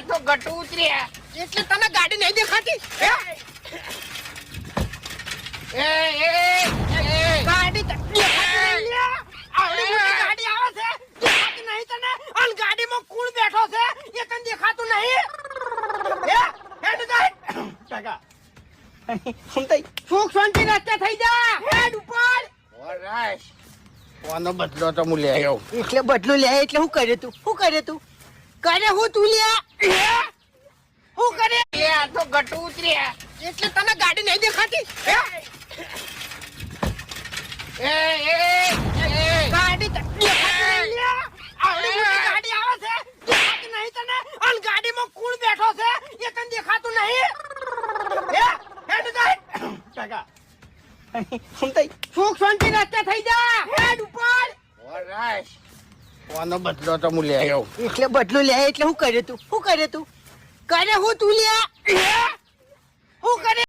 તો ગટુ ઉતર્યા એટલે તને ગાડી નહીં દેખાતી ગાડી આવડી મોટી ગાડી આવે છે દેખાતી નહીં તને અને ગાડીમાં કોણ બેઠો છે એ તને દેખાતું નહીં હેડ જાય કાકા શું થઈ સુખ શાંતિ રસ્તે થઈ જા હેડ ઉપર ઓરાશ કોનો બદલો તો હું લે આવ્યો એટલે બદલો લે એટલે શું કરે તું કરે હું તું લે હું કરે આ તો ગટુ ઉતર્યા એટલે તને ગાડી નહીં દેખાતી ગાડી આવડી મોટી ગાડી આવે છે દેખાતી નહીં તને અને ગાડીમાં કોણ બેઠો છે એ તને દેખાતું નહીં હેડ જાય કાકા શું થઈ સુખ શાંતિ રસ્તે થઈ જા હેડ ઉપર ઓરાશ કોનો બદલો તો હું લે આવ્યો એટલે બદલો લે એટલે શું કરે તું કરે હું તું લે